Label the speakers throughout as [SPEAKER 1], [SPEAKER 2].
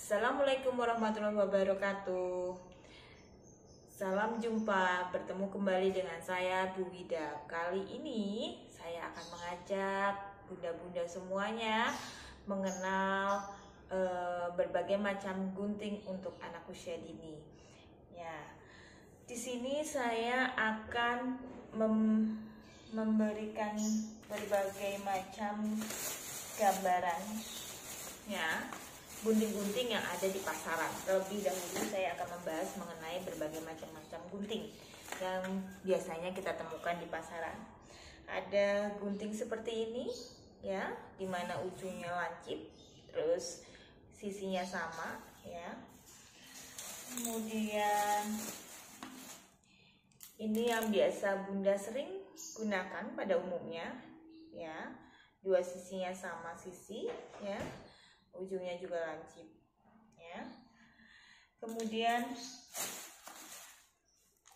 [SPEAKER 1] Assalamualaikum warahmatullahi wabarakatuh. Salam jumpa, bertemu kembali dengan saya Bu Wida. Kali ini saya akan mengajak bunda-bunda semuanya mengenal berbagai macam gunting untuk anak usia dini. Ya, di sini saya akan memberikan berbagai macam gambaran ya, gunting-gunting yang ada di pasaran. Terlebih dahulu saya akan membahas mengenai berbagai macam gunting yang biasanya kita temukan di pasaran. Ada gunting seperti ini ya, dimana ujungnya lancip, terus sisinya sama ya. Kemudian ini yang biasa bunda sering gunakan pada umumnya ya, dua sisinya sama sisi ya, ujungnya juga lancip ya. Kemudian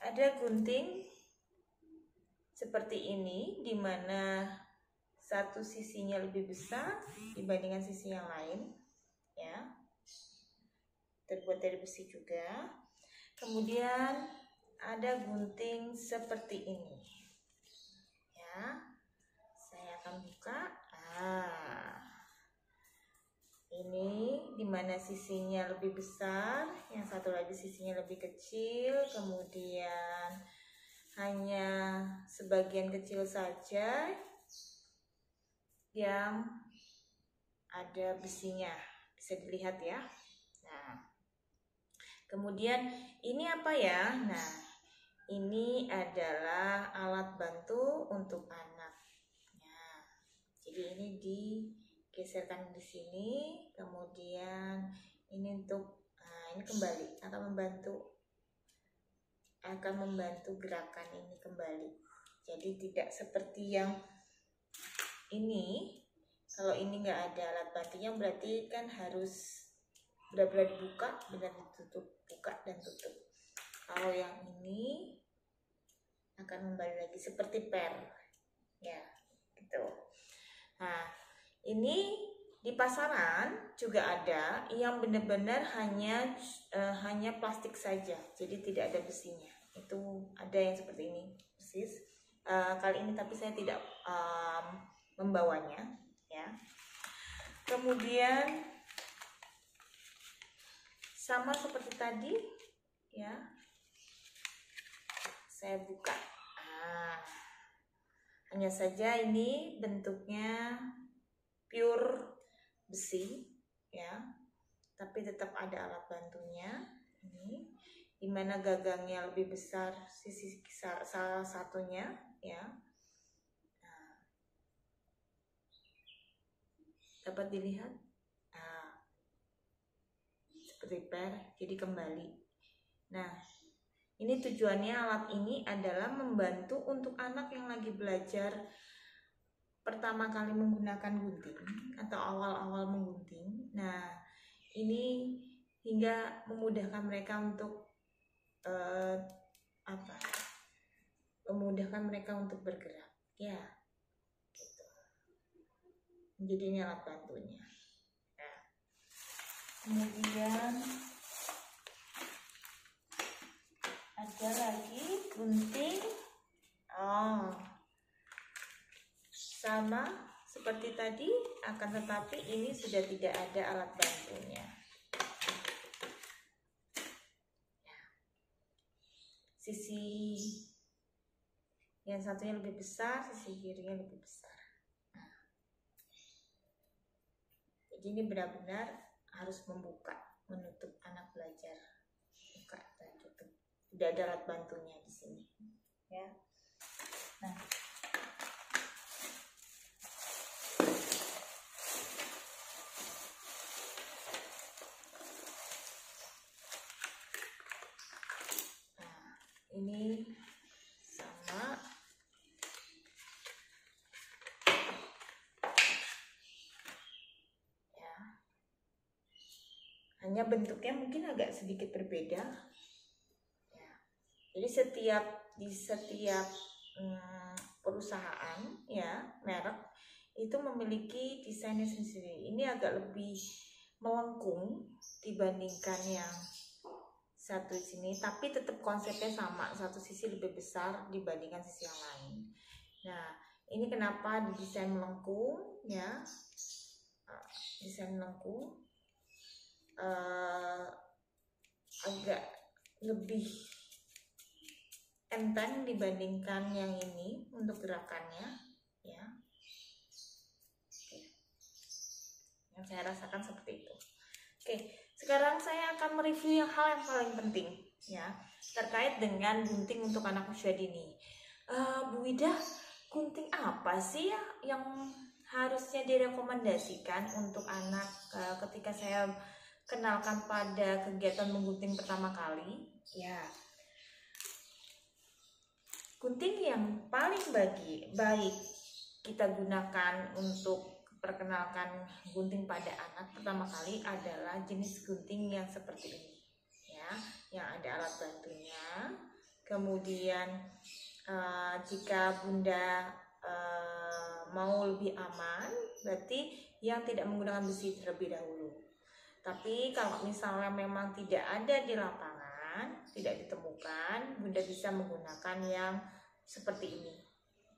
[SPEAKER 1] ada gunting seperti ini di mana satu sisinya lebih besar dibandingkan sisi yang lain ya, terbuat dari besi juga. Kemudian ada gunting seperti ini ya, saya akan buka. Ini dimana sisinya lebih besar, yang satu lagi sisinya lebih kecil, kemudian hanya sebagian kecil saja yang ada besinya, bisa dilihat ya. Nah, kemudian ini apa ya? Nah, ini adalah alat bantu untuk anak. Nah, jadi ini digeserkan di sini, kemudian ini untuk ini kembali akan membantu gerakan ini kembali. Jadi tidak seperti yang ini. Kalau ini nggak ada alat bantunya berarti kan harus benar-benar dibuka, benar ditutup, buka dan tutup. Kalau yang ini akan kembali lagi seperti per ya, gitu. Nah, ini di pasaran juga ada yang benar-benar hanya plastik saja, jadi tidak ada besinya. Itu ada yang seperti ini persis. Kali ini tapi saya tidak membawanya ya. Kemudian sama seperti tadi ya, saya buka. Hanya saja ini bentuknya pure besi ya, tapi tetap ada alat bantunya ini, dimana gagangnya lebih besar sisi salah satunya ya. Nah, dapat dilihat seperti per, jadi kembali. Nah, ini tujuannya, alat ini adalah membantu untuk anak yang lagi belajar pertama kali menggunakan gunting atau awal-awal menggunting. Nah, ini hingga memudahkan mereka untuk memudahkan mereka untuk bergerak ya, gitu. Jadi ini alat bantunya. Nah, kemudian ada lagi gunting sama seperti tadi, akan tetapi ini sudah tidak ada alat bantunya. Sisi yang satunya lebih besar, sisi kirinya lebih besar. Nah, jadi ini benar-benar harus membuka, menutup anak belajar, buka dan tutup. Tidak ada alat bantunya di sini ya. Nah, ini sama ya, hanya bentuknya mungkin agak sedikit berbeda ya. Jadi di setiap perusahaan ya, merek itu memiliki desainnya sendiri. Ini agak lebih melengkung dibandingkan yang satu sini, tapi tetap konsepnya sama, satu sisi lebih besar dibandingkan sisi yang lain. Nah, ini kenapa didesain melengkung ya, desain melengkung agak lebih enteng dibandingkan yang ini untuk gerakannya ya. Yang saya rasakan seperti itu. Oke, sekarang saya akan mereview hal yang paling penting ya, terkait dengan gunting untuk anak usia dini. Bu Wida, gunting apa sih ya yang harusnya direkomendasikan untuk anak ketika saya kenalkan pada kegiatan menggunting pertama kali? Ya, gunting yang paling baik kita gunakan untuk perkenalkan gunting pada anak pertama kali adalah jenis gunting yang seperti ini ya, yang ada alat bantunya. Kemudian jika Bunda mau lebih aman, berarti yang tidak menggunakan besi terlebih dahulu. Tapi kalau misalnya memang tidak ada di lapangan, tidak ditemukan, Bunda bisa menggunakan yang seperti ini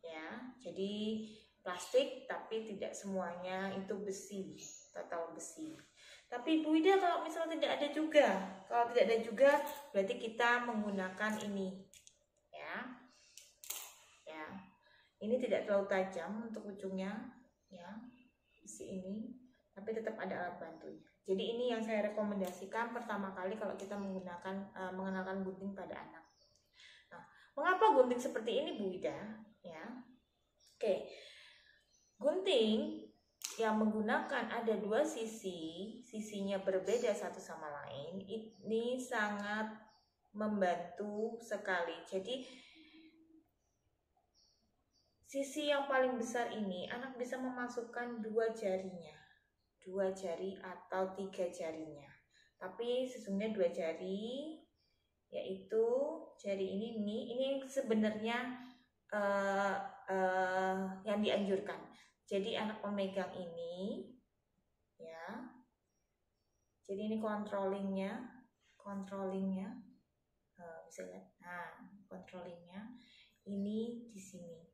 [SPEAKER 1] ya. Jadi plastik tapi tidak semuanya itu besi, total besi. Tapi Bu Wida, kalau misalnya tidak ada juga, kalau tidak ada juga berarti kita menggunakan ini ya. Ya, ini tidak terlalu tajam untuk ujungnya ya, besi ini, tapi tetap ada alat bantunya. Jadi ini yang saya rekomendasikan pertama kali kalau kita mengenalkan gunting pada anak. Nah, mengapa gunting seperti ini Bu Wida ya? Oke, gunting yang menggunakan ada dua sisi, sisinya berbeda satu sama lain, ini sangat membantu sekali. Jadi sisi yang paling besar ini anak bisa memasukkan dua jarinya, 2 jari atau 3 jarinya, tapi sesungguhnya 2 jari, yaitu jari ini sebenarnya yang dianjurkan. Jadi anak memegang ini ya, jadi ini controllingnya bisa lihat. Nah, controllingnya ini di sini.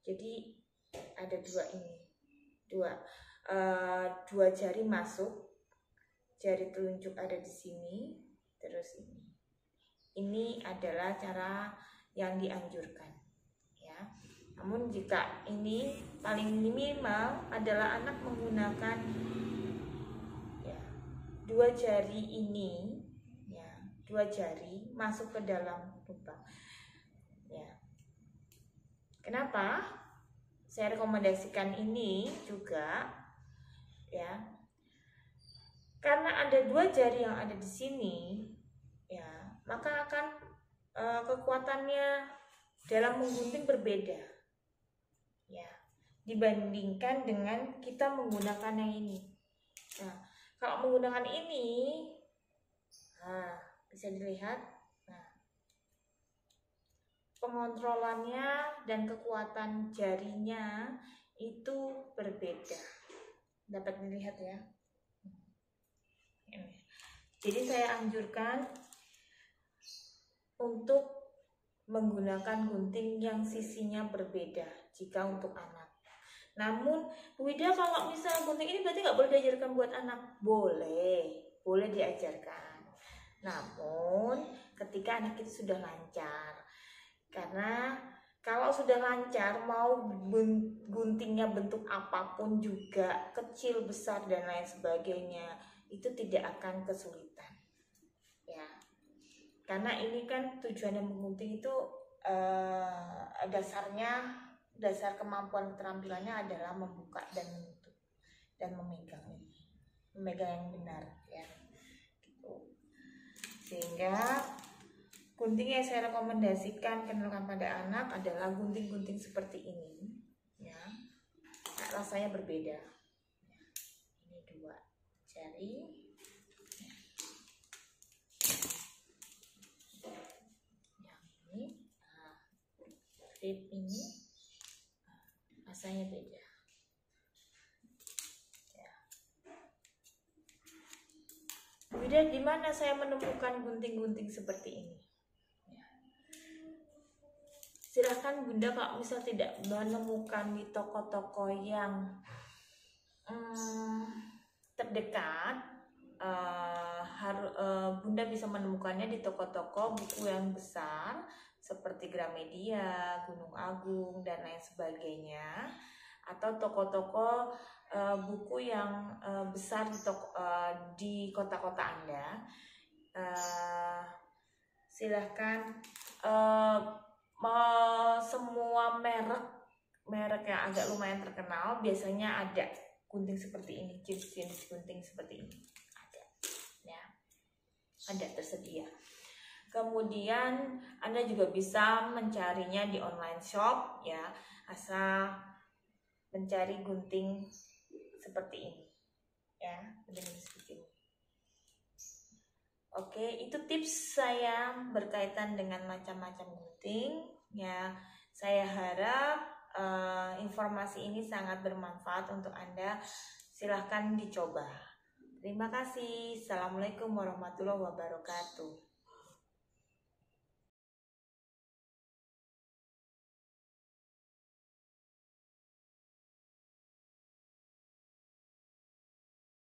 [SPEAKER 1] Jadi ada dua jari masuk, jari telunjuk ada di sini, terus ini. Ini adalah cara yang dianjurkan ya. Namun jika ini paling minimal adalah anak menggunakan ya, 2 jari ini ya, 2 jari masuk ke dalam lubang ya. Kenapa saya rekomendasikan ini juga ya? Karena ada 2 jari yang ada di sini ya, maka akan kekuatannya dalam menggunting berbeda ya, dibandingkan dengan kita menggunakan yang ini. Nah, kalau menggunakan ini, bisa dilihat. Pengontrolannya dan kekuatan jarinya itu berbeda, dapat dilihat ya. Jadi saya anjurkan untuk menggunakan gunting yang sisinya berbeda jika untuk anak. Namun Bu Wida, kalau misalnya gunting ini berarti nggak boleh diajarkan buat anak? Boleh diajarkan. Namun ketika anak itu sudah lancar. Karena kalau sudah lancar, mau guntingnya bentuk apapun juga, kecil, besar, dan lain sebagainya, itu tidak akan kesulitan ya. Karena ini kan tujuannya menggunting itu dasar kemampuan keterampilannya adalah membuka dan menutup dan memegang yang benar ya gitu. Sehingga gunting yang saya rekomendasikan kenalkan pada anak adalah gunting-gunting seperti ini ya. Nah, rasanya berbeda ya. Ini 2 jari ya. Yang ini grip ini rasanya beda Bunda, di mana saya menemukan gunting-gunting seperti ini? Ya. Silahkan Bunda kalau misal tidak menemukan di toko-toko yang terdekat, Bunda bisa menemukannya di toko-toko buku yang besar seperti Gramedia, Gunung Agung, dan lain sebagainya, atau toko-toko buku yang besar di kota-kota Anda. Silahkan semua merek yang agak lumayan terkenal biasanya ada gunting seperti ini, jenis gunting seperti ini ada, ya, ada tersedia. Kemudian Anda juga bisa mencarinya di online shop, ya, asal mencari gunting seperti ini, ya, gunting seperti ini. Oke, itu tips saya berkaitan dengan macam-macam gunting, ya. Saya harap informasi ini sangat bermanfaat untuk Anda. Silahkan dicoba. Terima kasih. Assalamualaikum warahmatullahi wabarakatuh.